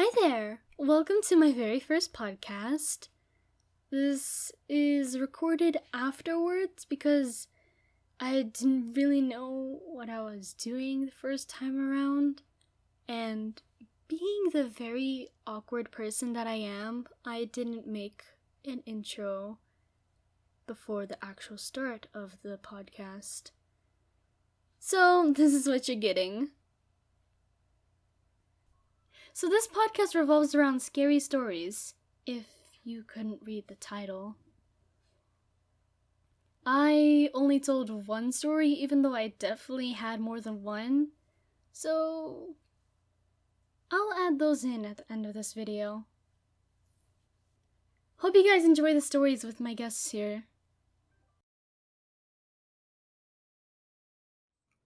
Hi there! Welcome to my very first podcast. This is recorded afterwards because I didn't really know what I was doing the first time around. And being the very awkward person that I am, I didn't make an intro before the actual start of the podcast. So, this is what you're getting. So this podcast revolves around scary stories, if you couldn't read the title. I only told one story, even though I definitely had more than one, so I'll add those in at the end of this video. Hope you guys enjoy the stories with my guests here.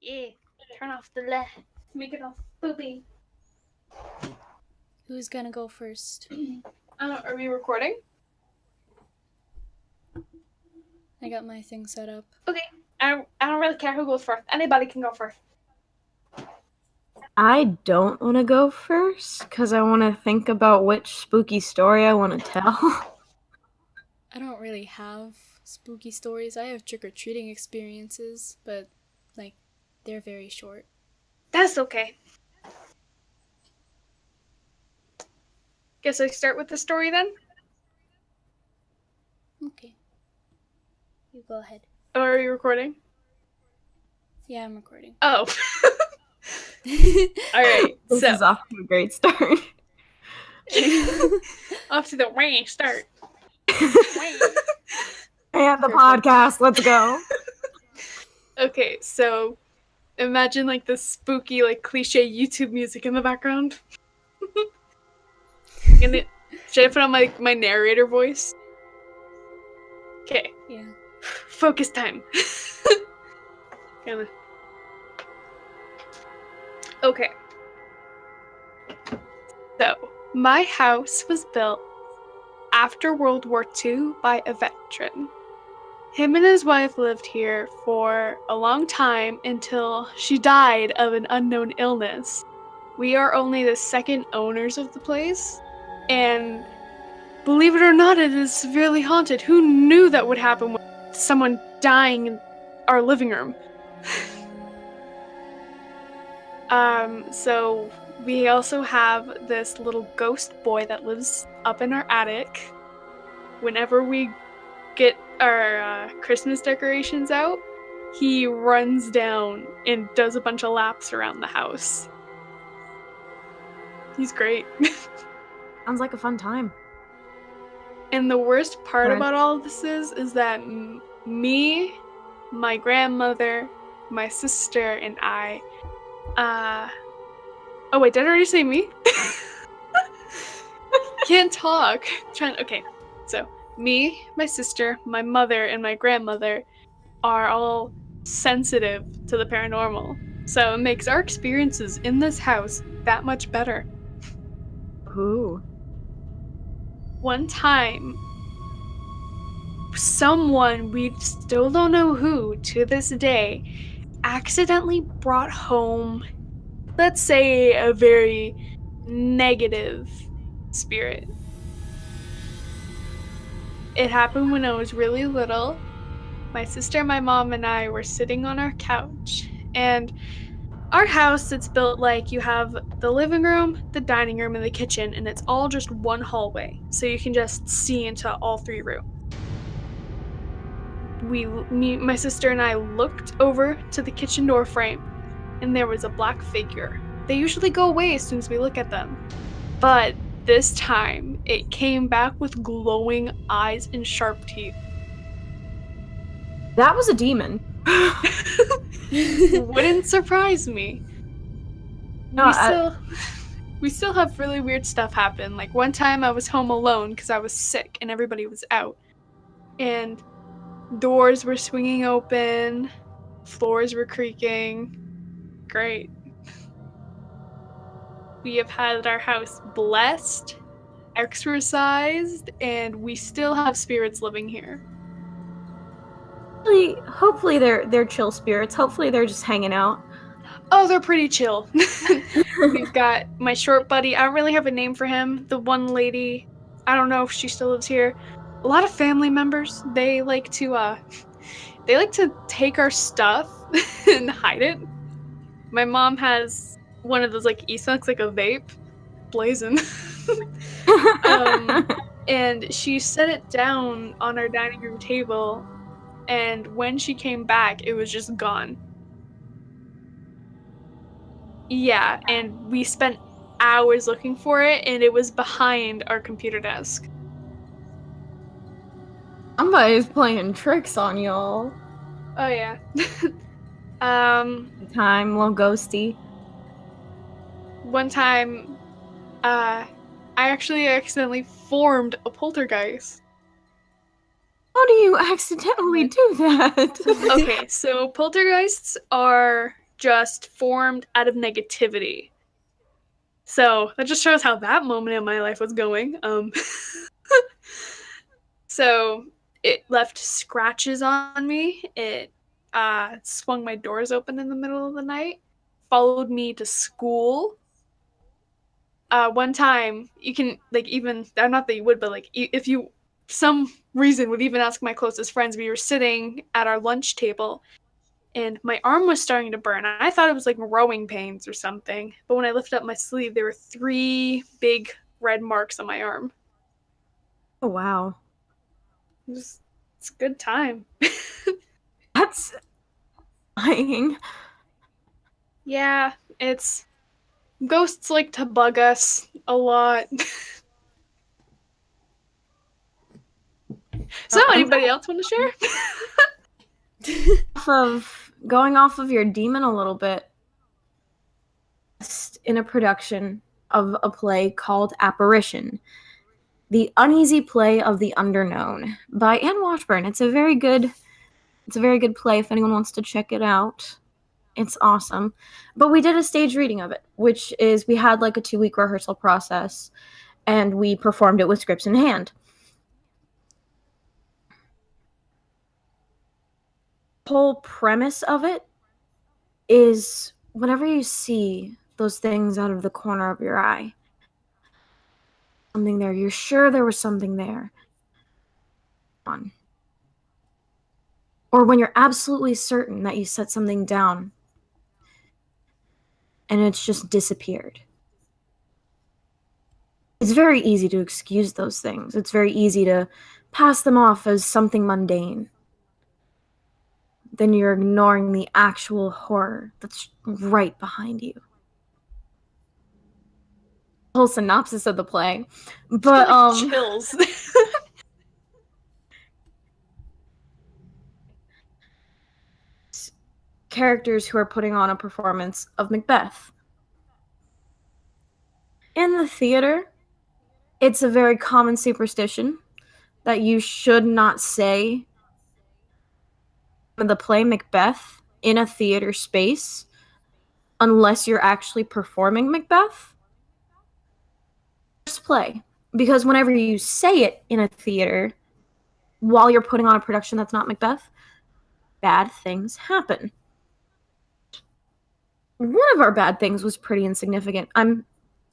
Yeah, turn off the light. Make it all spoopy. Who's gonna go first? Are we recording? I got my thing set up. Okay. I don't really care who goes first. Anybody can go first. I don't want to go first because I want to think about which spooky story I want to tell. I don't really have spooky stories. I have trick-or-treating experiences, but, they're very short. That's okay. Guess I start with the story then? Okay. You go ahead. Or are you recording? Yeah, I'm recording. Oh. Alright, This is off to a great start. Off to the way start. And the podcast, let's go. Okay, so imagine the spooky, cliche YouTube music in the background. Should I put on my narrator voice? Okay. Yeah. Focus time. Okay. So, my house was built after World War II by a veteran. Him and his wife lived here for a long time until she died of an unknown illness. We are only the second owners of the place, and believe it or not, it is severely haunted. Who knew that would happen with someone dying in our living room? So we also have this little ghost boy that lives up in our attic. Whenever we get our Christmas decorations out, he runs down and does a bunch of laps around the house. He's great. Sounds like a fun time. And the worst part about all of this is that me, my grandmother, my sister, and I, oh wait, did I already say me? Can't talk. Okay, so me, my sister, my mother, and my grandmother are all sensitive to the paranormal. So it makes our experiences in this house that much better. Ooh. One time, someone, we still don't know who to this day, accidentally brought home, let's say, a very negative spirit. It happened when I was really little. My sister, my mom, and I were sitting on our couch, and our house, it's built like you have the living room, the dining room, and the kitchen, and it's all just one hallway, so you can just see into all three rooms. My sister and I looked over to the kitchen door frame, and there was a black figure. They usually go away as soon as we look at them, but this time it came back with glowing eyes and sharp teeth. That was a demon. Wouldn't surprise me. No, we still have really weird stuff happen. Like one time I was home alone because I was sick and everybody was out, and doors were swinging open, floors were creaking. Great. We have had our house blessed, exorcised, and we still have spirits living here. Hopefully they're chill spirits. Hopefully they're just hanging out. Oh, they're pretty chill. We've got my short buddy. I don't really have a name for him. The one lady, I don't know if she still lives here. A lot of family members, they like to take our stuff and hide it. My mom has one of those like e-sucks, like a vape, blazing. And she set it down on our dining room table, and when she came back, it was just gone. Yeah, and we spent hours looking for it, and it was behind our computer desk. Somebody's playing tricks on y'all. Oh yeah. Time, little ghosty. One time, I actually accidentally formed a poltergeist. How do you accidentally do that? Okay, so poltergeists are just formed out of negativity. So that just shows how that moment in my life was going. So it left scratches on me. It swung my doors open in the middle of the night, followed me to school. One time, you can, like, even, not that you would, but, like, if you, some reason, would even ask my closest friends, we were sitting at our lunch table, and my arm was starting to burn. I thought it was, like, growing pains or something, but when I lifted up my sleeve, there were 3 big red marks on my arm. Oh, wow. It's a good time. That's lying. Yeah, it's... Ghosts like to bug us a lot. So, anybody else want to share? Going off of your demon a little bit, in a production of a play called Apparition, The Uneasy Play of the Underknown by Anne Washburn. It's a very good play if anyone wants to check it out. It's awesome. But we did a stage reading of it, which is we had like a 2-week rehearsal process, and we performed it with scripts in hand. The whole premise of it is whenever you see those things out of the corner of your eye, something there, you're sure there was something there. Or when you're absolutely certain that you set something down and it's just disappeared. It's very easy to excuse those things. It's very easy to pass them off as something mundane. Then you're ignoring the actual horror that's right behind you. Whole synopsis of the play. But like chills. Characters who are putting on a performance of Macbeth. In the theater, it's a very common superstition that you should not say the play Macbeth in a theater space unless you're actually performing Macbeth. First play. Because whenever you say it in a theater while you're putting on a production that's not Macbeth, bad things happen. One of our bad things was pretty insignificant. I'm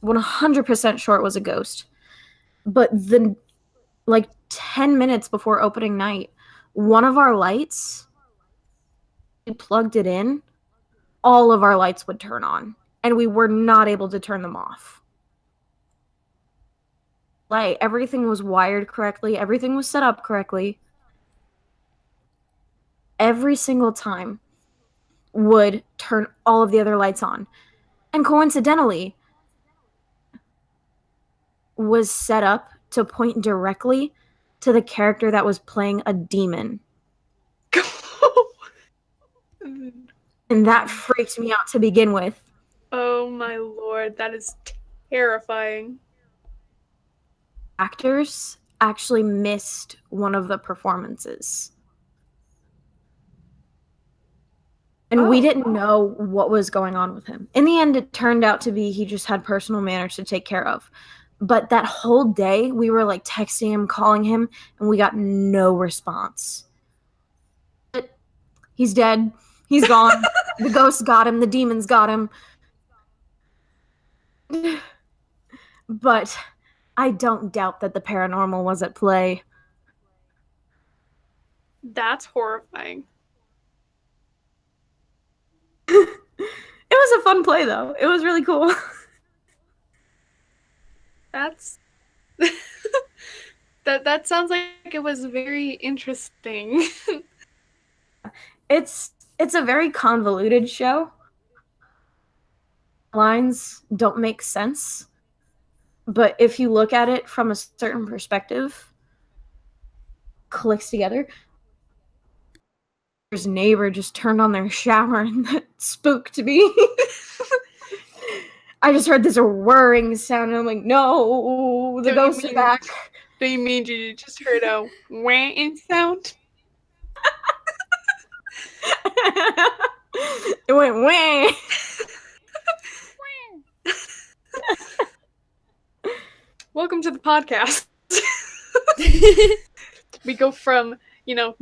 100% sure it was a ghost. But the 10 minutes before opening night, one of our lights, we plugged it in, all of our lights would turn on, and we were not able to turn them off. Everything was wired correctly, everything was set up correctly. Every single time would turn all of the other lights on. And coincidentally, was set up to point directly to the character that was playing a demon. And that freaked me out to begin with. Oh my lord, that is terrifying. Actors actually missed one of the performances. And we didn't know what was going on with him. In the end, it turned out to be he just had personal matters to take care of. But that whole day, we were texting him, calling him, and we got no response. But he's dead. He's gone. The ghosts got him. The demons got him. But I don't doubt that the paranormal was at play. That's horrifying. It was a fun play, though. It was really cool. That's that sounds like it was very interesting. It's a very convoluted show. Lines don't make sense, but if you look at it from a certain perspective, clicks together. His neighbor just turned on their shower and that spooked me. I just heard this whirring sound and I'm like, no, the ghosts are back. Do you mean you just heard a whang sound? It went whang. Welcome to the podcast. We go from,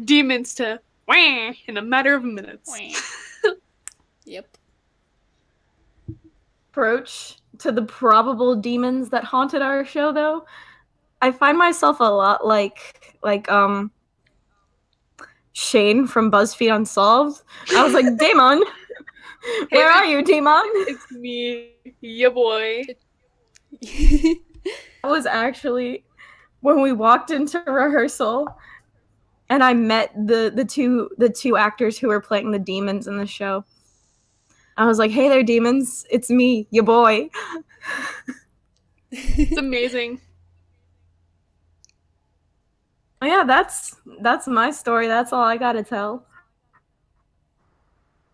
demons to whang in a matter of minutes. Yep. Approach to the probable demons that haunted our show, though, I find myself a lot like Shane from BuzzFeed Unsolved. I was like, Damon, where are you, Damon? It's me, ya boy. That was actually when we walked into rehearsal and I met the two actors who were playing the demons in the show. I was like, hey there, demons. It's me, ya boy. It's amazing. Oh, yeah, that's my story. That's all I gotta tell.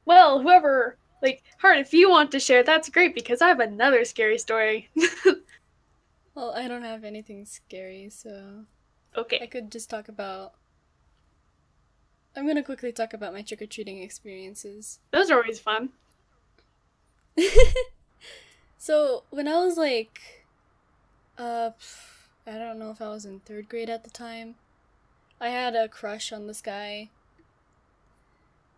Well, whoever, Heart, if you want to share, that's great, because I have another scary story. Well, I don't have anything scary, so... Okay. I could just talk about... I'm gonna quickly talk about my trick-or-treating experiences. Those are always fun. So, when I was I don't know if I was in 3rd grade at the time, I had a crush on this guy.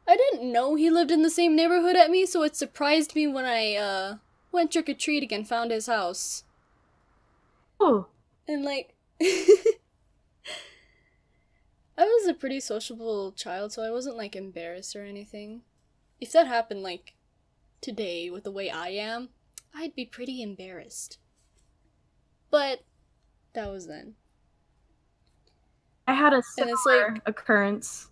I didn't know he lived in the same neighborhood at me, so it surprised me when I, went trick-or-treating and found his house. Oh. And, I was a pretty sociable child, so I wasn't, embarrassed or anything. If that happened, today, with the way I am, I'd be pretty embarrassed. But that was then. I had a similar occurrence.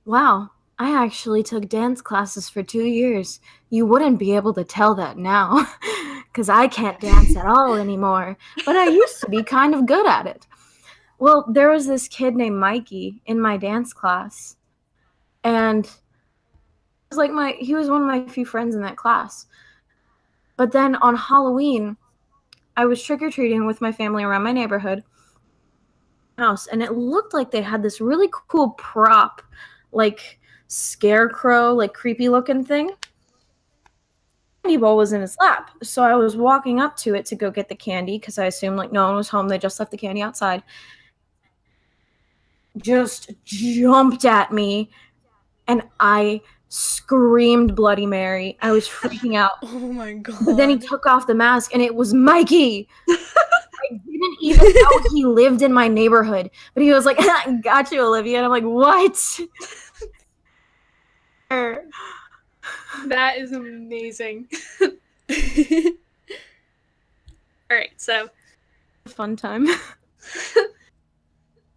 Wow, I actually took dance classes for 2 years. You wouldn't be able to tell that now, because I can't dance at all anymore, but I used to be kind of good at it. Well, there was this kid named Mikey in my dance class, and he was one of my few friends in that class. But then on Halloween, I was trick-or-treating with my family around my neighborhood house, and it looked like they had this really cool prop, scarecrow, creepy looking thing. Candy bowl was in his lap, so I was walking up to it to go get the candy because I assumed no one was home. They just left the candy outside. Just jumped at me, and I screamed Bloody Mary. I was freaking out. Oh my god. But then he took off the mask, and it was Mikey. I didn't even know he lived in my neighborhood, but he was like, got you, Olivia. And I'm like, what? That is amazing. Alright, so... Fun time.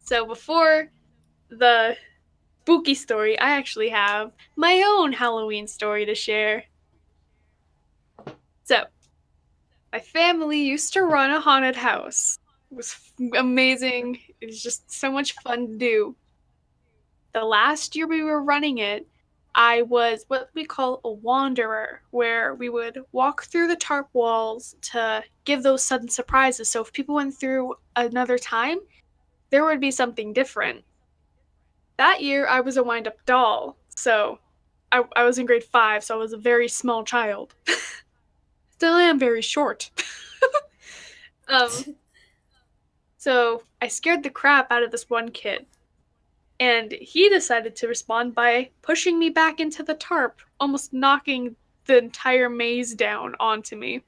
So before the spooky story, I actually have my own Halloween story to share. So, my family used to run a haunted house. It was amazing. It was just so much fun to do. The last year we were running it, I was what we call a wanderer, where we would walk through the tarp walls to give those sudden surprises. So if people went through another time, there would be something different. That year, I was a wind-up doll, so I was in grade 5, so I was a very small child. Still am very short. So I scared the crap out of this one kid. And he decided to respond by pushing me back into the tarp, almost knocking the entire maze down onto me.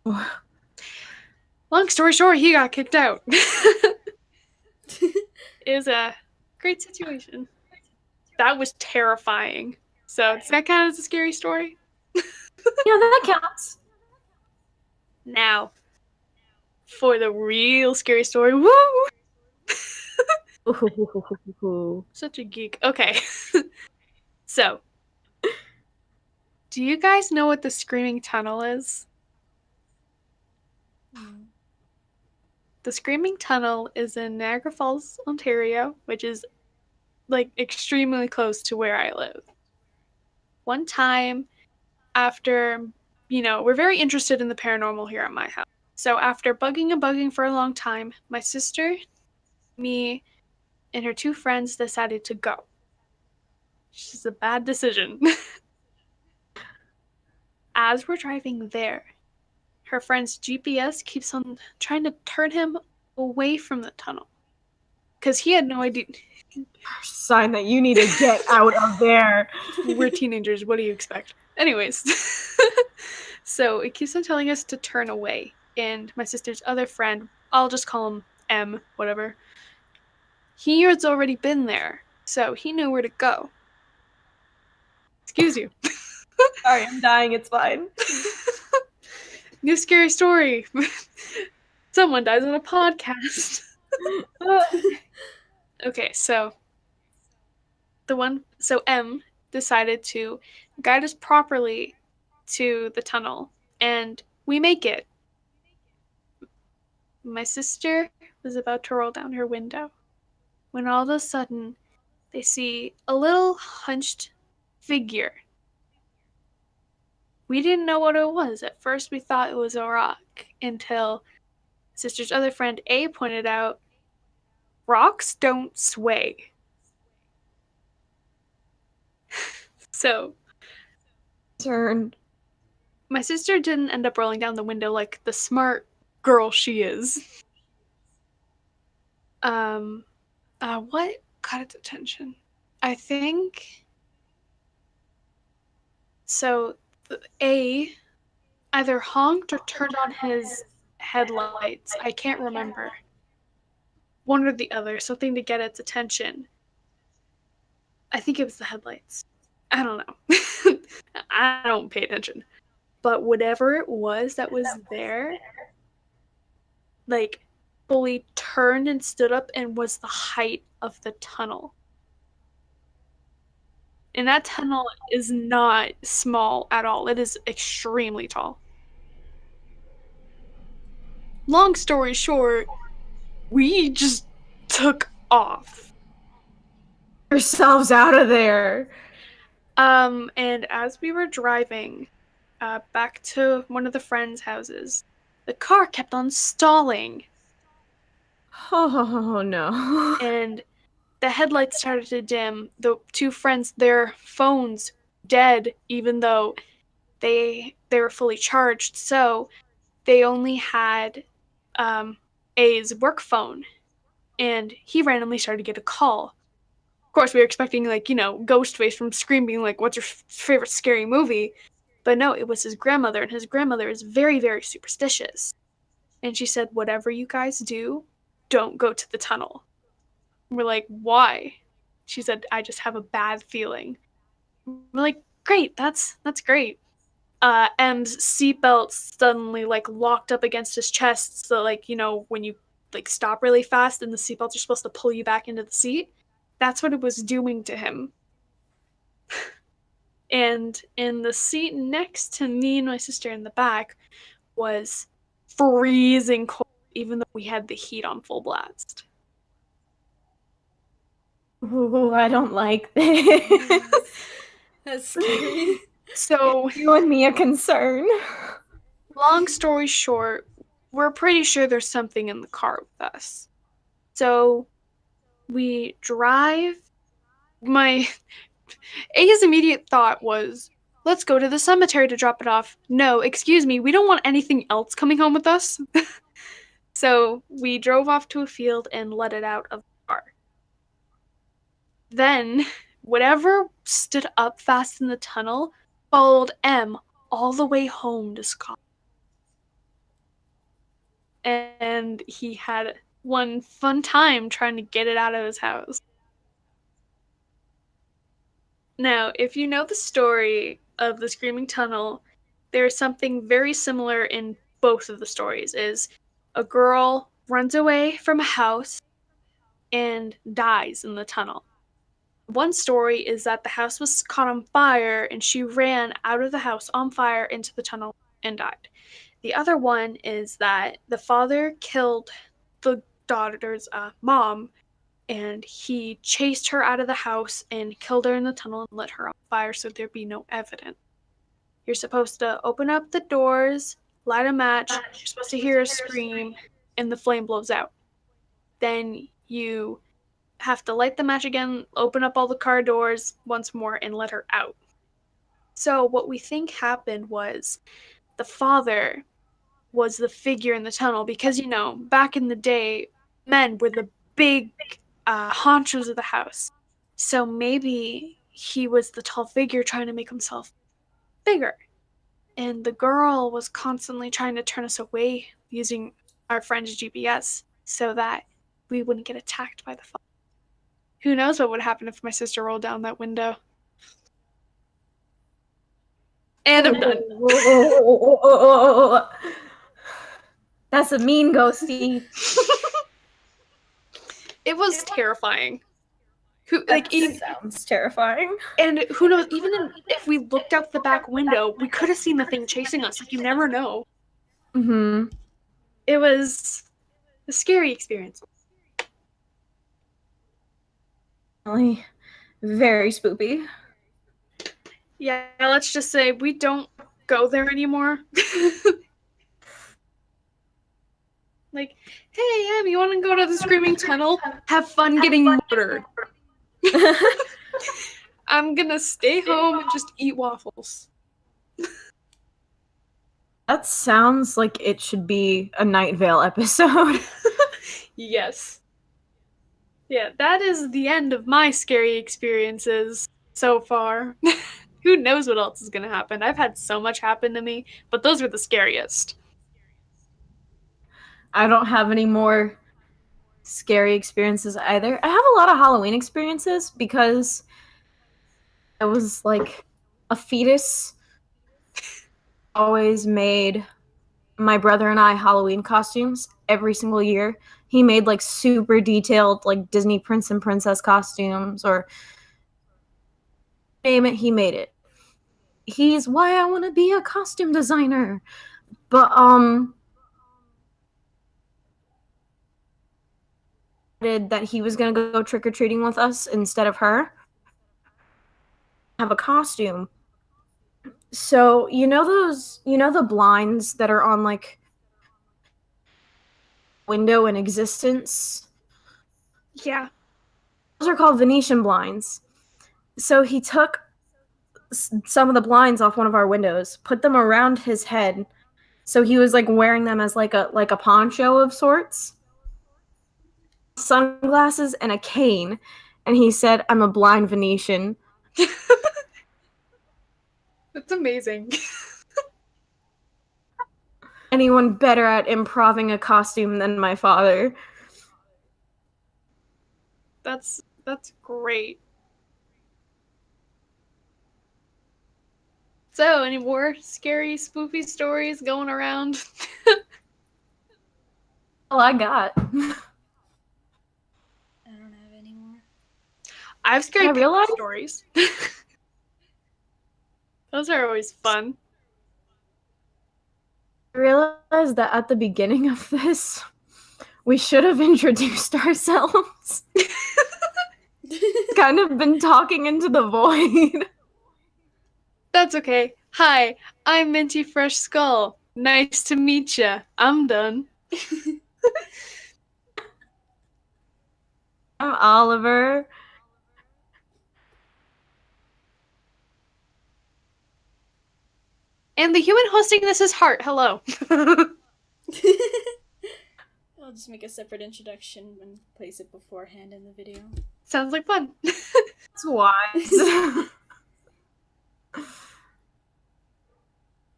Long story short, he got kicked out. It was a great situation. That was terrifying. So, does that count as a scary story? Yeah, that counts. Now, for the real scary story. Woo! Such a geek. Okay. So, do you guys know what the Screaming Tunnel is? The Screaming Tunnel is in Niagara Falls, Ontario, which is like extremely close to where I live. One time, after, we're very interested in the paranormal here at my house. So after bugging for a long time, my sister, me, and her 2 friends decided to go. Which is a bad decision. As we're driving there, her friend's GPS keeps on trying to turn him away from the tunnel. Because he had no idea. Sign that you need to get out of there. We're teenagers, what do you expect? Anyways. So it keeps on telling us to turn away. And my sister's other friend, I'll just call him M, whatever. He has already been there, so he knew where to go. Excuse you. Sorry, I'm dying. It's fine. New scary story. Someone dies on a podcast. Okay, so M decided to guide us properly to the tunnel, and we make it. My sister was about to roll down her window when all of a sudden they see a little hunched figure. We didn't know what it was. At first we thought it was a rock until sister's other friend A pointed out, rocks don't sway. So, my sister didn't end up rolling down the window like the smart girl she is. What caught its attention? I think so. A either honked or turned on his headlights. I can't remember. One or the other, something to get its attention. I think it was the headlights. I don't know. I don't pay attention. But whatever it was that was there, like, fully turned and stood up and was the height of the tunnel. And that tunnel is not small at all. It is extremely tall. Long story short, we just took off. Yourselves out of there. And as we were driving back to one of the friends' houses, the car kept on stalling. Oh, no. And the headlights started to dim. The 2 friends, their phones dead, even though they were fully charged. So they only had A's work phone, and he randomly started to get a call. Of course, we were expecting, Ghostface from Scream being like, what's your favorite scary movie? But no, it was his grandmother, and his grandmother is very, very superstitious. And she said, whatever you guys do, don't go to the tunnel. And we're like, why? She said, I just have a bad feeling. We're like, great, that's great. M's seatbelt suddenly, locked up against his chest, so, when you, stop really fast and the seatbelts are supposed to pull you back into the seat, that's what it was doing to him. And in the seat next to me and my sister in the back was freezing cold, even though we had the heat on full blast. Ooh, I don't like this. That's scary. So, You and me a concern. long story short, we're pretty sure there's something in the car with us. So, we drive. A's immediate thought was, let's go to the cemetery to drop it off. No, excuse me, we don't want anything else coming home with us. So we drove off to a field and let it out of the car. Then, whatever stood up fast in the tunnel followed M all the way home to Scotland. And he had one fun time trying to get it out of his house. Now, if you know the story of the Screaming Tunnel, there's something very similar in both of the stories. Is a girl runs away from a house and dies in the tunnel. One story is that the house was caught on fire and she ran out of the house on fire into the tunnel and died. The other one is that the father killed the daughter's mom and he chased her out of the house and killed her in the tunnel and lit her on fire so there'd be no evidence. You're supposed to open up the doors, light a match, you're supposed to hear a scream, and the flame blows out. Then you have to light the match again, open up all the car doors once more, and let her out. So what we think happened was the father was the figure in the tunnel because, you know, back in the day, men were the big honchos of the house. So maybe he was the tall figure trying to make himself bigger. And the girl was constantly trying to turn us away using our friend's GPS so that we wouldn't get attacked by the father. Who knows what would happen if my sister rolled down that window? And I'm done. That's a mean ghosty. It was terrifying. Sounds terrifying. And who knows, if we looked out the back window, we could have seen the thing chasing us. Like, you never know. Mm-hmm. It was a scary experience. Really, very spoopy. Yeah, let's just say we don't go there anymore. Like, hey, Em, you want to go to the Screaming Tunnel? Have fun getting murdered. I'm gonna stay home and just eat waffles. That sounds like it should be a Night Vale episode. Yes. Yeah, that is the end of my scary experiences so far. Who knows what else is gonna happen? I've had so much happen to me, but those were the scariest. I don't have any more scary experiences either. I have a lot of Halloween experiences because I was like a fetus. Always made my brother and I Halloween costumes every single year. He made like super detailed like Disney prince and princess costumes or name it, he made it. He's why I want to be a costume designer. But that he was going to go trick-or-treating with us instead of her. Have a costume. So, you know the blinds that are on like window in existence? Yeah. Those are called Venetian blinds. So he took some of the blinds off one of our windows, put them around his head. So he was like wearing them as like a poncho of sorts. Sunglasses and a cane. And he said, "I'm a blind Venetian." That's amazing. Anyone better at improving a costume than my father? That's great. So, any more scary, spoofy stories going around? All I got. I don't have any more. I have scary real life stories. Those are always fun. I realized that at the beginning of this, we should have introduced ourselves. Kind of been talking into the void. That's okay. Hi, I'm MintyFreshSkull. Nice to meet ya. I'm done. I'm Oliver. And the human hosting this is Heart. Hello. I'll just make a separate introduction and place it beforehand in the video. Sounds like fun. That's wise.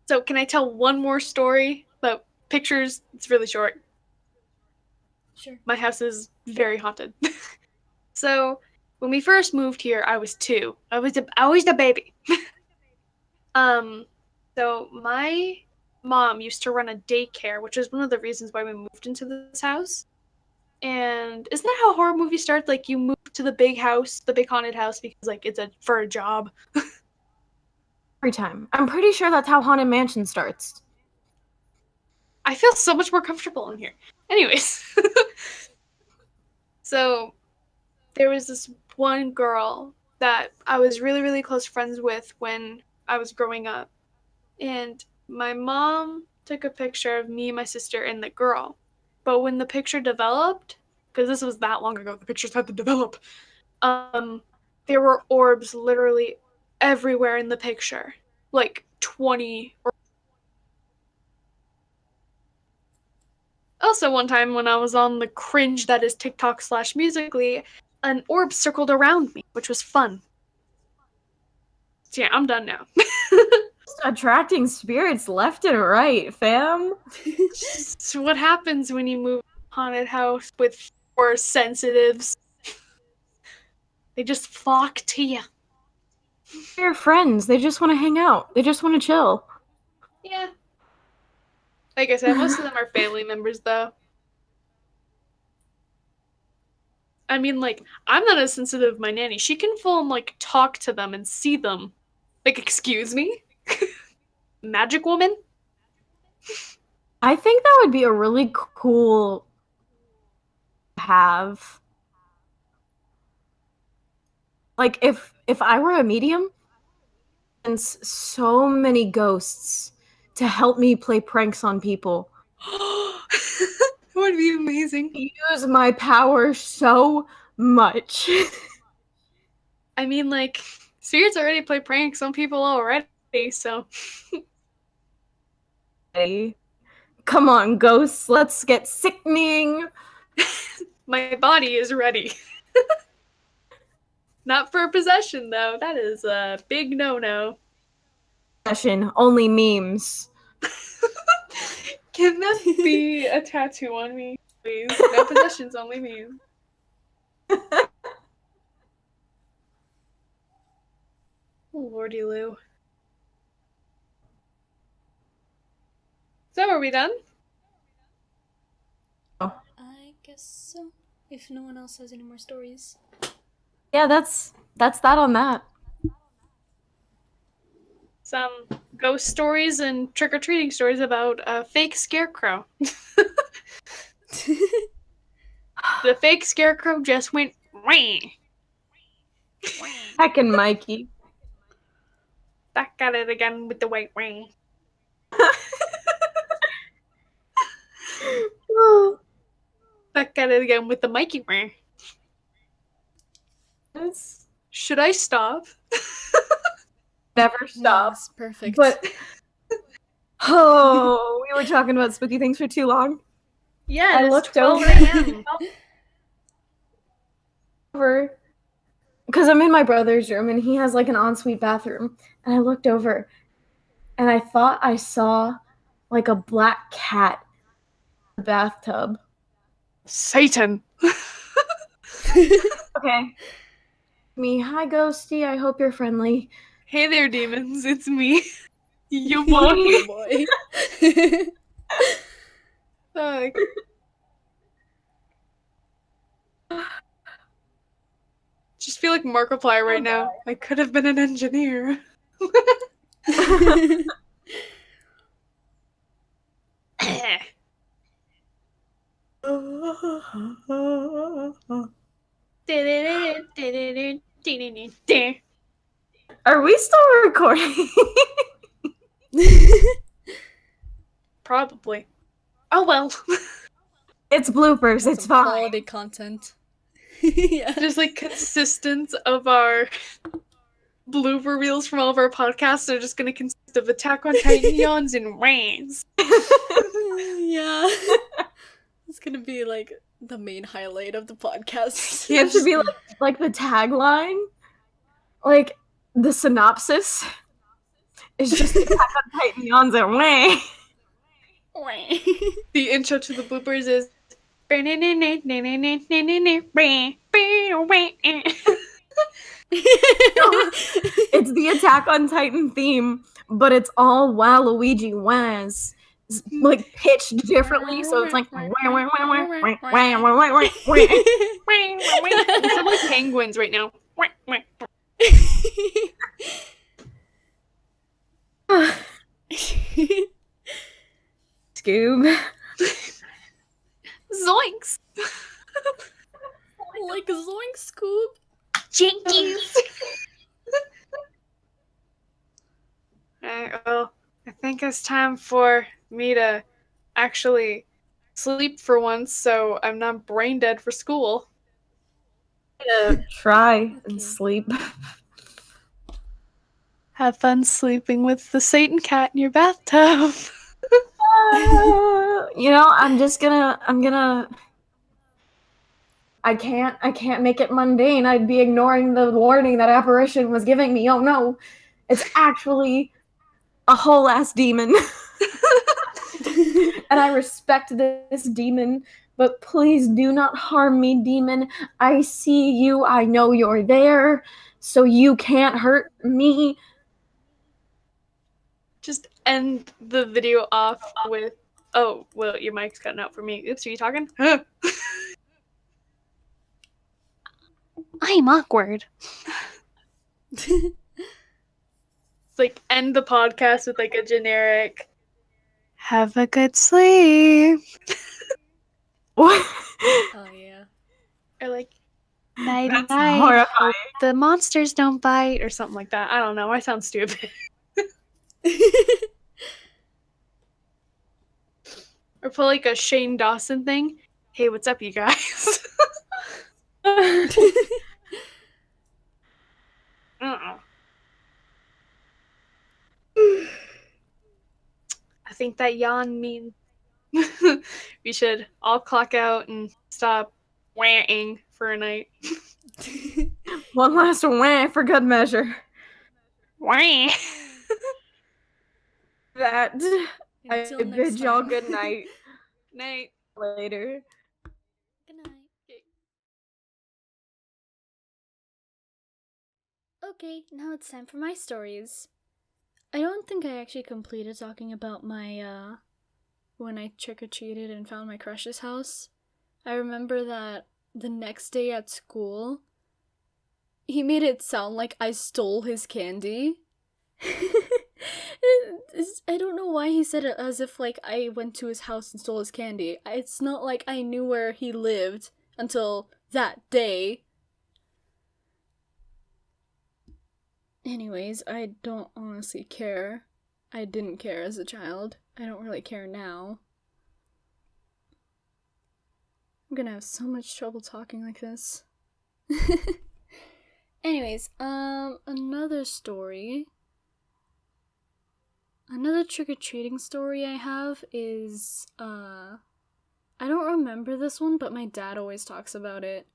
So can I tell one more story? But pictures, it's really short. Sure. My house is very haunted. So when we first moved here, I was 2. I was the baby. So my mom used to run a daycare, which is one of the reasons why we moved into this house. And isn't that how horror movies start? Like, you move to the big house, the big haunted house, because like it's for a job. Every time. I'm pretty sure that's how Haunted Mansion starts. I feel so much more comfortable in here. Anyways. So there was this one girl that I was really, really close friends with when I was growing up. And my mom took a picture of me, my sister, and the girl. But when the picture developed, because this was that long ago, the pictures had to develop, there were orbs literally everywhere in the picture. Like 20 or... Also, one time when I was on the cringe that is TikTok/Musical.ly, an orb circled around me, which was fun. So yeah, I'm done now. Just attracting spirits left and right, fam. Just what happens when you move to a haunted house with 4 sensitives. They just flock to you. They're friends. They just want to hang out. They just want to chill. Yeah. Like I said, most of them are family members, though. I mean, like, I'm not as sensitive as my nanny. She can full like, talk to them and see them. Like, excuse me? Magic woman? I think that would be a really cool to have. Like, if I were a medium, and so many ghosts to help me play pranks on people. That would be amazing. Use my power so much. I mean, like, spirits already play pranks on people already, so... Hey. Come on, ghosts, let's get sickening. My body is ready. Not for possession, though. That is a big no-no. Possession, only memes. Can that be a tattoo on me, please? No possessions, only memes. Lordy Lou. So, are we done? I guess so. If no one else has any more stories. Yeah, that's that on that. Some ghost stories and trick-or-treating stories about a fake scarecrow. The fake scarecrow just went ring. Heckin' Mikey. Back at it again with the white ring. Back at it again with the Mikey ring. Should I stop? Never stop. Yes, perfect. But oh, we were talking about spooky things for too long. Yeah, I it's looked 12 over. a.m. Because I'm in my brother's room and he has like an ensuite bathroom, and I looked over and I thought I saw like a black cat in the bathtub. Satan. Okay. Me, hi Ghosty, I hope you're friendly. Hey there, demons. It's me. You Oh boy. boy. Fuck. Just feel like Markiplier right now. I could have been an engineer. Are we still recording? Probably. Oh well. It's bloopers, it's Some fine. quality content. Yeah. Just like consistent of our blooper reels from all of our podcasts are just gonna consist of Attack on Titan yawns and rains. Yeah. It's gonna be like the main highlight of the podcast. It should be like the tagline, like the synopsis is just Attack on Titan Yonza way. The intro to the bloopers is. It's the Attack on Titan theme, but it's all Waluigi Waz, like pitched differently, so it's like. We sound like penguins right now. Scoob. Zoinks! Like Zoink Scoop. Jinkies! Alright, well, I think it's time for me to actually sleep for once, so I'm not brain dead for school. Try and sleep. Have fun sleeping with the Satan cat in your bathtub. I can't make it mundane. I'd be ignoring the warning that apparition was giving me. Oh no, it's actually a whole ass demon. And I respect this demon, but please do not harm me, demon. I see you, I know you're there, so you can't hurt me. Just end the video off with, oh, well, your mic's cutting out for me. Oops, are you talking? I'm awkward. It's like end the podcast with like a generic have a good sleep. What? Oh yeah. Or like night That's night. horrifying. The monsters don't bite or something like that. I don't know. I sound stupid. Or put like a Shane Dawson thing. Hey, what's up, you guys? Uh-uh. I think that yawn means we should all clock out and stop whang for a night. One last wah for good measure. Whang. That. I Until next bid y'all time. good night. Night. Later. Good night. Okay, now it's time for my stories. I don't think I actually completed talking about my, when I trick-or-treated and found my crush's house. I remember that the next day at school, he made it sound like I stole his candy. I don't know why he said it as if, like, I went to his house and stole his candy. It's not like I knew where he lived until that day. Anyways, I don't honestly care. I didn't care as a child. I don't really care now. I'm gonna have so much trouble talking like this. Anyways, another story. Another trick-or-treating story I have is, I don't remember this one, but my dad always talks about it.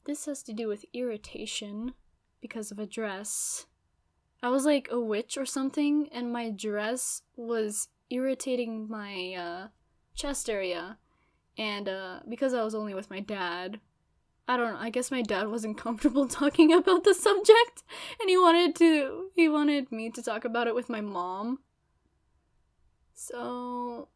This has to do with irritation because of a dress. I was like a witch or something, and my dress was irritating my, chest area. And, because I was only with my dad, I don't know, I guess my dad wasn't comfortable talking about the subject, and he wanted me to talk about it with my mom. So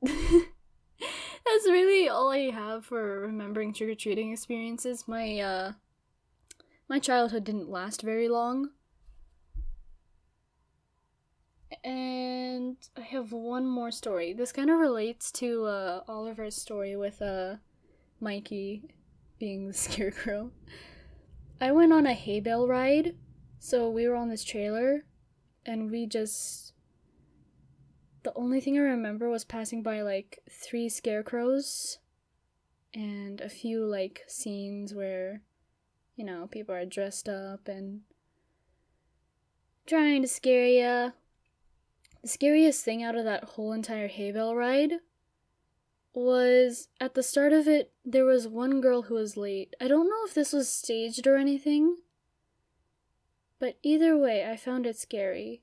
that's really all I have for remembering trick-or-treating experiences. My childhood didn't last very long. And I have one more story. This kind of relates to Oliver's story with Mikey being the scarecrow. I went on a hay bale ride, so we were on this trailer, and the only thing I remember was passing by like 3 scarecrows and a few like scenes where, you know, people are dressed up and trying to scare ya. The scariest thing out of that whole entire hay bale ride was at the start of it, there was one girl who was late. I don't know if this was staged or anything, but either way, I found it scary.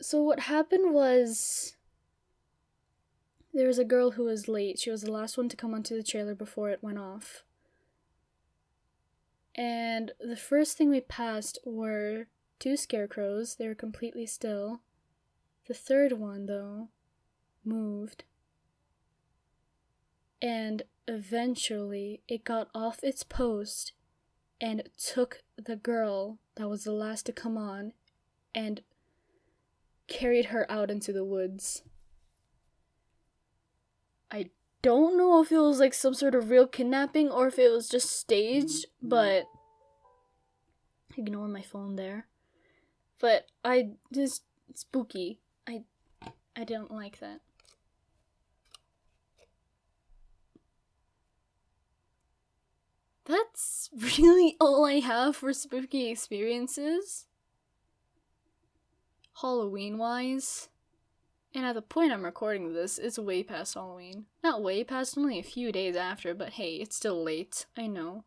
So what happened was there was a girl who was late. She was the last one to come onto the trailer before it went off. And the first thing we passed were 2 scarecrows. They were completely still. The third one, though, moved. And eventually it got off its post and took the girl that was the last to come on and carried her out into the woods. I don't know if it was like some sort of real kidnapping or if it was just staged, but ignore my phone there. But just spooky. I didn't like that. That's really all I have for spooky experiences. Halloween-wise. And at the point I'm recording this, it's way past Halloween. Not way past, only a few days after, but hey, it's still late. I know.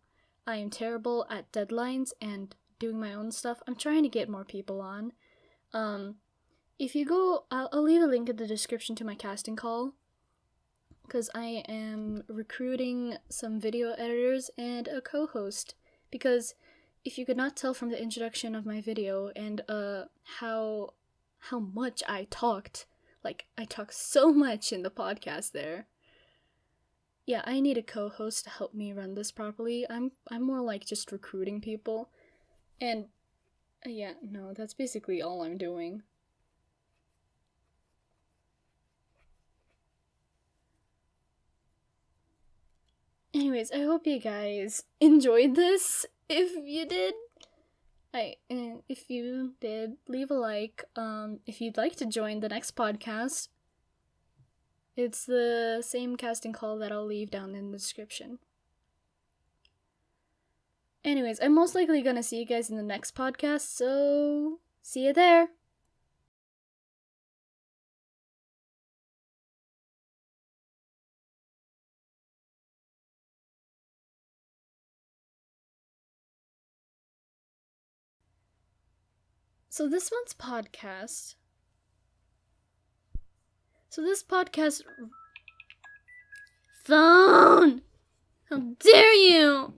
I am terrible at deadlines and doing my own stuff. I'm trying to get more people on. If you go, I'll leave a link in the description to my casting call, because I am recruiting some video editors and a co-host, because if you could not tell from the introduction of my video and how much I talked, like I talk so much in the podcast there. Yeah, I need a co-host to help me run this properly. I'm more like just recruiting people. And yeah, no, that's basically all I'm doing. Anyways, I hope you guys enjoyed this. If you did, if you did, leave a like. If you'd like to join the next podcast, it's the same casting call that I'll leave down in the description. Anyways, I'm most likely gonna see you guys in the next podcast, so see you there. So this podcast. Phone! How dare you!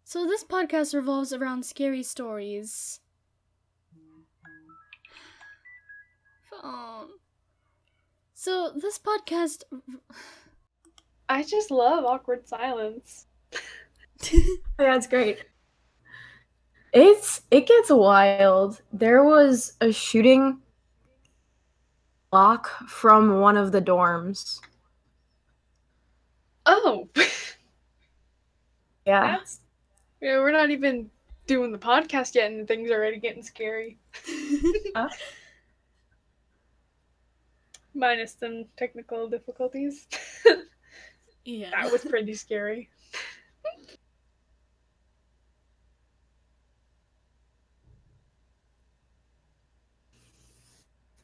So this podcast revolves around scary stories. Phone. So this podcast... I just love awkward silence. Yeah, it's great. It gets wild. There was a shooting block from one of the dorms. Oh. Yeah. Yeah, we're not even doing the podcast yet and things are already getting scary. Minus some technical difficulties. Yeah. That was pretty scary.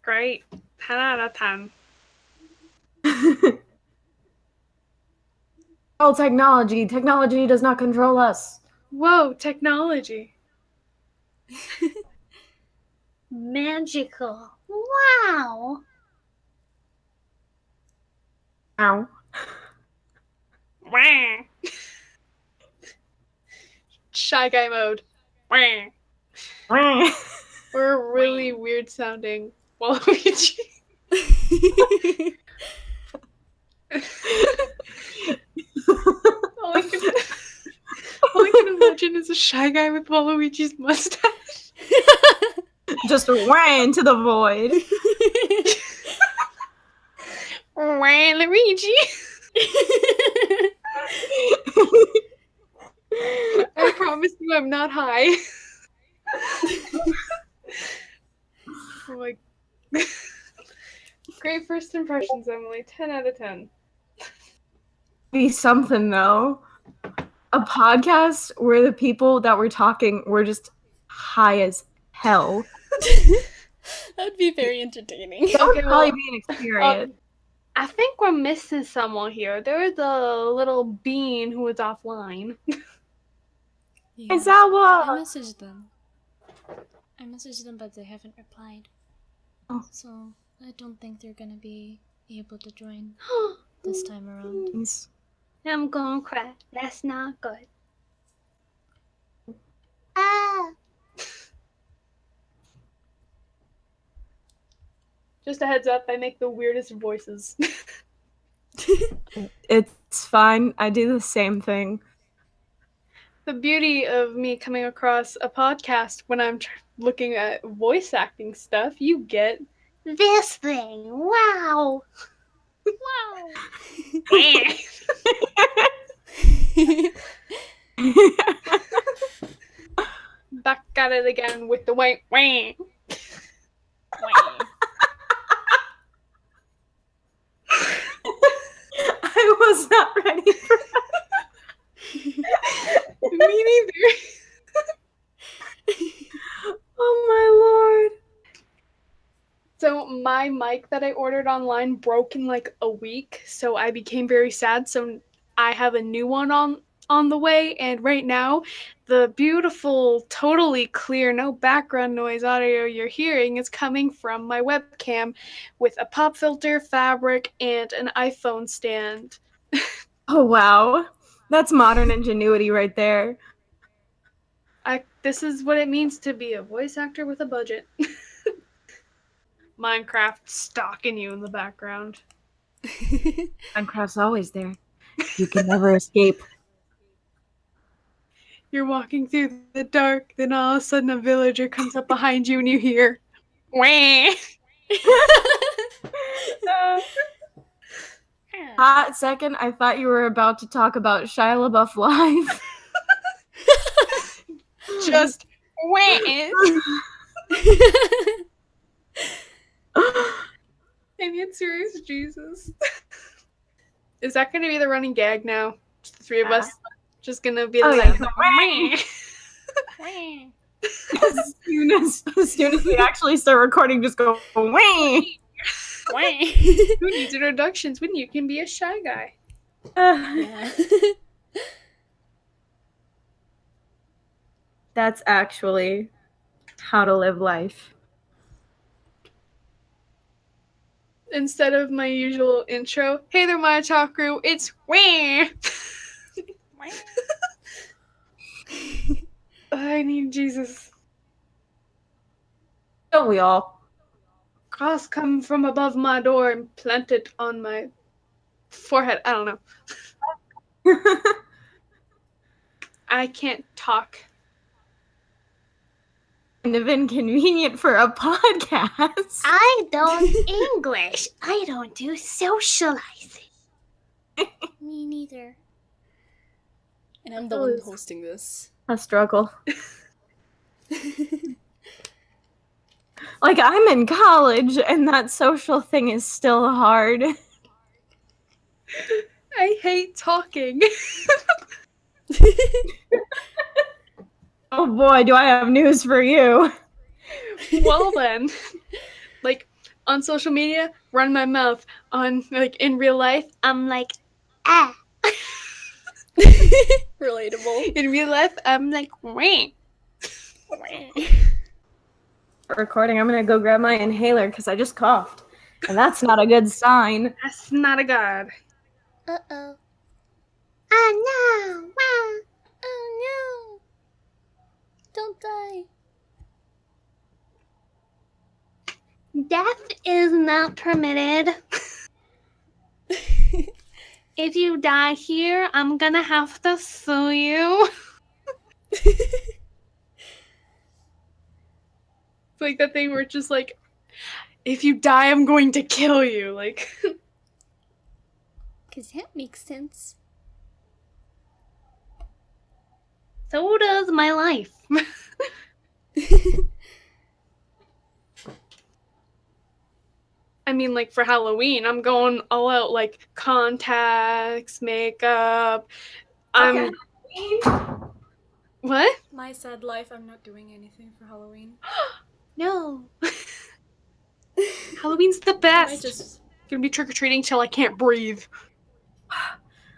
Great. 10 out of 10. Oh, technology. Technology does not control us. Whoa, technology. Magical. Wow. Ow. Shy guy mode. Or a really weird sounding Waluigi. all I can imagine is a Shy Guy with Waluigi's mustache. Just ran into the void. Waluigi. I promise you I'm not high. Oh my... Great first impressions, Emily. 10 out of 10. Be something though. A podcast where the people that were talking were just high as hell. That'd be very entertaining. That would Okay, probably well, be an experience. I think we're missing someone here. There is a little bean who is offline. Yeah. I Izawa! messaged them. But they haven't replied. Oh. So I don't think they're gonna be able to join this time around. I'm gonna cry. That's not good. Ah! Just a heads up, I make the weirdest voices. It's fine. I do the same thing. The beauty of me coming across a podcast when I'm looking at voice acting stuff, you get this thing. Wow! Wow! Back at it again with the white wah. I was not ready for that. Me neither. Oh my lord. So my mic that I ordered online broke in like a week, so I became very sad. So I have a new one on the way, and right now the beautiful, totally clear, no background noise audio you're hearing is coming from my webcam with a pop filter, fabric, and an iPhone stand. Oh wow. That's modern ingenuity right there. This is what it means to be a voice actor with a budget. Minecraft stalking you in the background. Minecraft's always there. You can never escape. You're walking through the dark, then all of a sudden a villager comes up behind you and you hear, wah! Hot second, I thought you were about to talk about Shia LaBeouf live. Just wah! And it's serious, Jesus. Is that going to be the running gag now? Just the three of us? Just going to be like, yeah. As soon as we actually start recording, just go, wah! Who needs introductions when you can be a shy guy? Yeah. That's actually how to live life. Instead of my usual intro, hey there, my talk crew, it's wah! I need Jesus. Don't we all? Cross come from above my door and plant it on my forehead. I don't know. I can't talk. Kind of inconvenient for a podcast. I don't English. I don't do socializing. Me neither. And I'm the one hosting this. A struggle. Like, I'm in college, and that social thing is still hard. I hate talking. Oh boy, do I have news for you. Well then, like, on social media, run my mouth. On, like, in real life, I'm like, ah. Relatable. In real life, I'm like, wah. Recording, I'm gonna go grab my inhaler because I just coughed. And that's not a good sign. That's not a god. Uh-oh. Oh no! Wow. Oh no! Don't die. Death is not permitted. If you die here, I'm gonna have to sue you. It's like that thing where it's just like, if you die, I'm going to kill you. Like, 'Cause that makes sense. so does my life. I mean, like, for Halloween, I'm going all out, like, contacts, makeup. I'm... Okay. What? My sad life, I'm not doing anything for Halloween. No. Halloween's the I best. might just... Gonna be trick-or-treating till I can't breathe.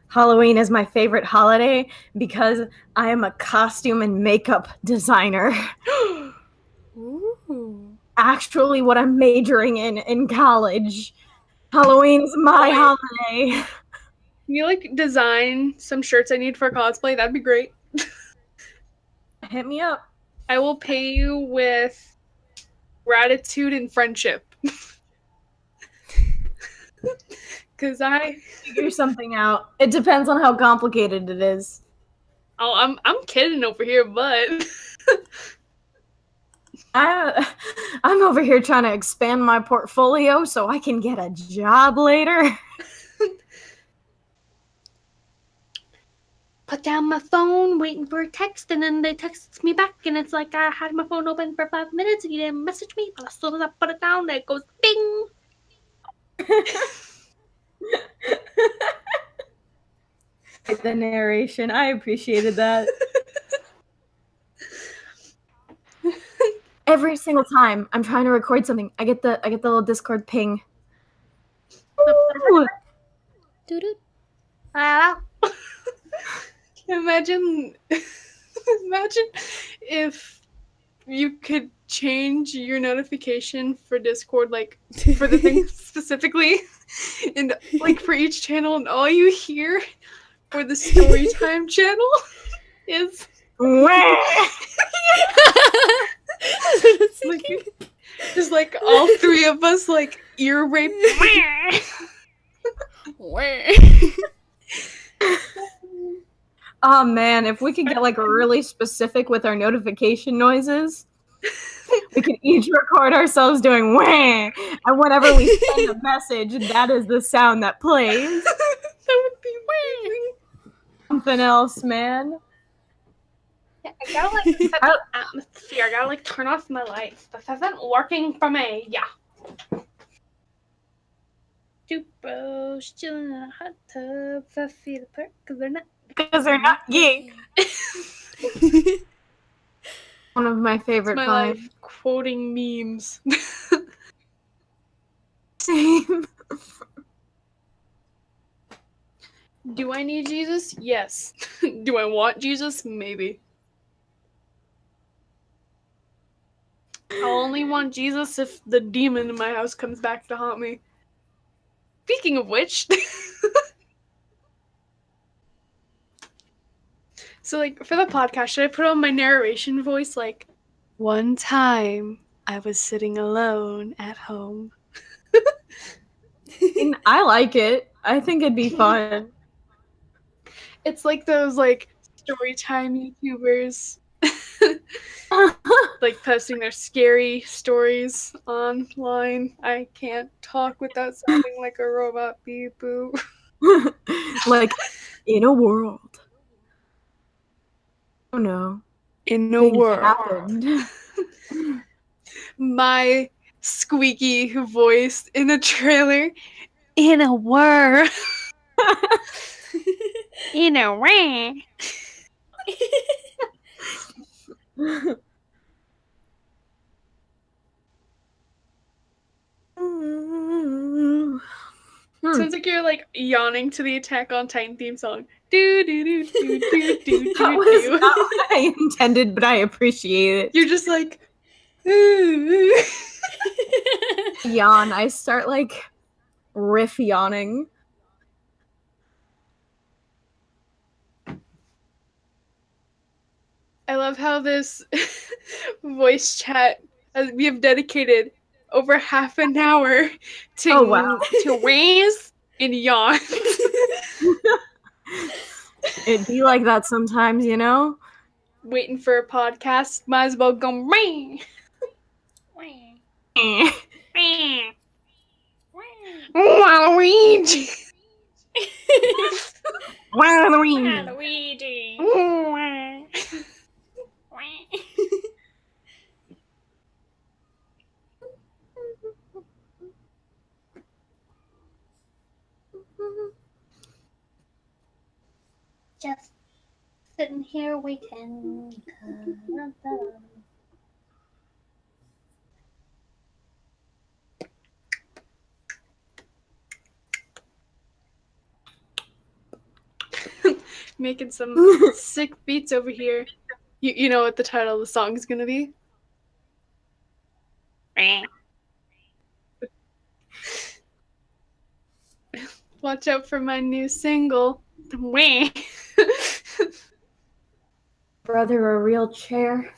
Halloween is my favorite holiday because I am a costume and makeup designer. Ooh. Actually, what I'm majoring in college. Halloween's my holiday. Can you like design some shirts I need for cosplay? That'd be great. Hit me up. I will pay you with gratitude and friendship. Cause Figure something out. It depends on how complicated it is. I'm kidding over here, but I'm over here trying to expand my portfolio so I can get a job later. put down my phone, waiting for a text, and then they text me back, and it's like I had my phone open for 5 minutes and you didn't message me, but as soon as I put it down, it goes bing. The narration, I appreciated that. Every single time I'm trying to record something, I get the little Discord ping. Ooh. Doo-doo. Imagine if you could change your notification for Discord, like for the thing specifically, and like for each channel, and all you hear for the Storytime channel is like, just like all three of us like ear rape. Oh man, if we could get like really specific with our notification noises, we could each record ourselves doing wah, and whenever we send a message, that is the sound that plays. That would be amazing. Something else, man. Yeah, I gotta like set the atmosphere. I gotta like turn off my lights. This isn't working for me. Yeah. Two bros chilling in a hot tub, 5 feet apart because they're not gay. One of my favorite my vines. life quoting memes. Same. Do I need Jesus? Yes. Do I want Jesus? Maybe. I'll only want Jesus if the demon in my house comes back to haunt me. Speaking of which, so like for the podcast, should I put on my narration voice like, one time I was sitting alone at home. I like it. I think it'd be fun. It's like those like Storytime YouTubers like posting their scary stories online. I can't talk without sounding like a robot. Beep boop. Like, in a world. Oh no. In a Things world. happened. My squeaky voice in a trailer. In a world. In a world. Sounds like you're like yawning to the Attack on Titan theme song. Do do do do do do That was not what I intended, but I appreciate it. You're just like Yawn. I start like riff yawning. I love how this voice chat we have dedicated over half an hour to to raise and yawn. It'd be like that sometimes, you know? Waiting for a podcast, might as well go ring. Waluigi. Waluigi. Just sitting here waiting. making some sick beats over here. You know what the title of the song is gonna be? Watch out for my new single. Brother, a real chair.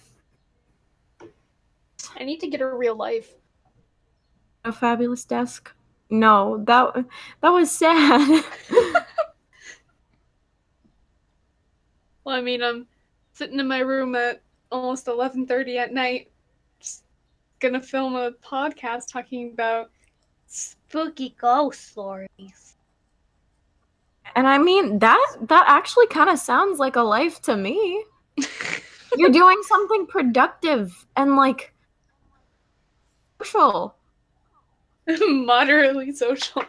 I need to get a real life. A fabulous desk. No, that was sad. Well, I mean, I'm sitting in my room at almost 11:30 at night, just gonna film a podcast talking about spooky ghost stories. And I mean, that actually kind of sounds like a life to me. You're doing something productive and like social. Moderately social.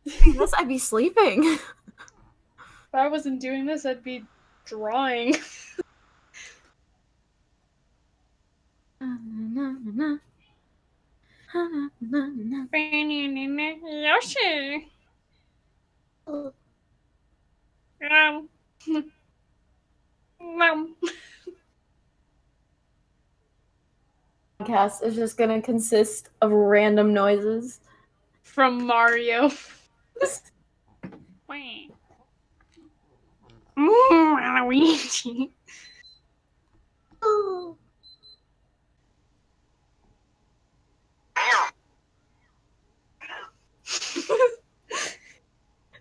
This I'd be sleeping. If I wasn't doing this, I'd be drawing. Yoshi. Podcast is just gonna consist of random noises From Mario. Luigi.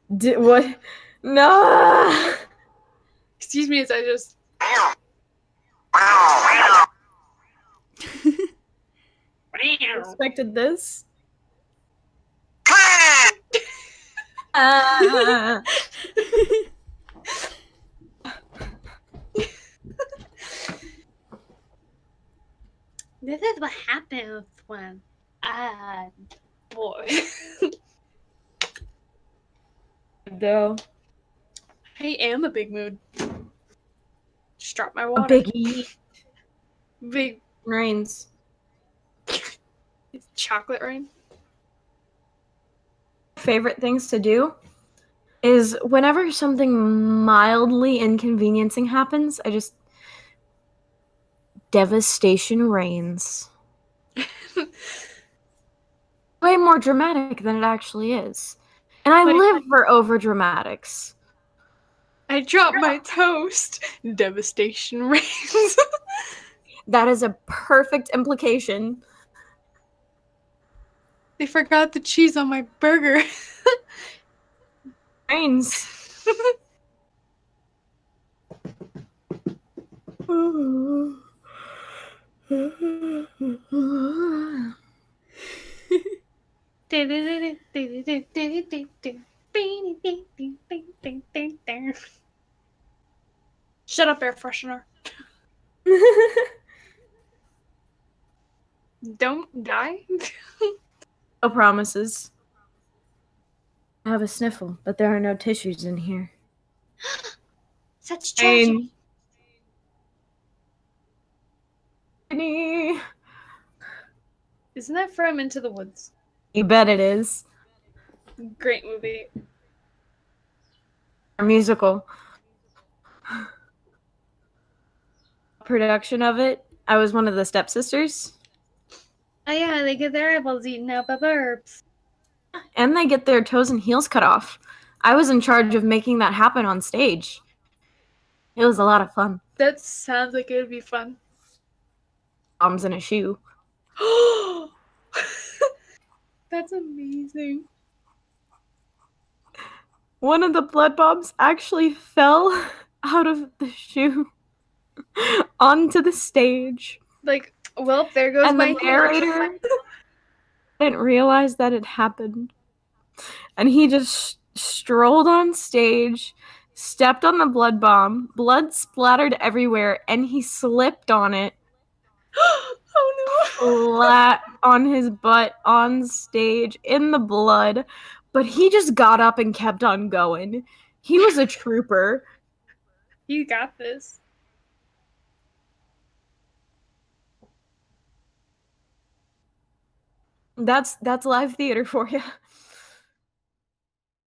What? No. Excuse me as I just. Expected this. This is what happens when I'm bored. Though I am a big mood. Just drop my a water. biggie Big rains. it's chocolate rain. Favorite things to do is whenever something mildly inconveniencing happens, I just devastation reigns. Way more dramatic than it actually is. And I Like- live for over dramatics. I dropped my toast. Devastation reigns. That is a perfect implication. They forgot the cheese on my burger. Reigns. Shut up, air freshener. Don't die. No promises. I have a sniffle, but there are no tissues in here. Such tragic. You Isn't that from Into the Woods? bet it is. Great movie. A musical. Production of it. I was one of the stepsisters. Oh yeah, they get their eyeballs eaten out by birds. And they get their toes and heels cut off. I was in charge of making that happen on stage. It was a lot of fun. That sounds like it would be fun. Bombs in a shoe. That's amazing. One of the blood bombs actually fell out of the shoe onto the stage. Like, well, there goes And my the narrator didn't realize that it happened. And he just strolled on stage, stepped on the blood bomb, blood splattered everywhere, and he slipped on it. Oh no. Flat on his butt on stage in the blood, but he just got up and kept on going. He was a trooper. You got this. That's live theater for you.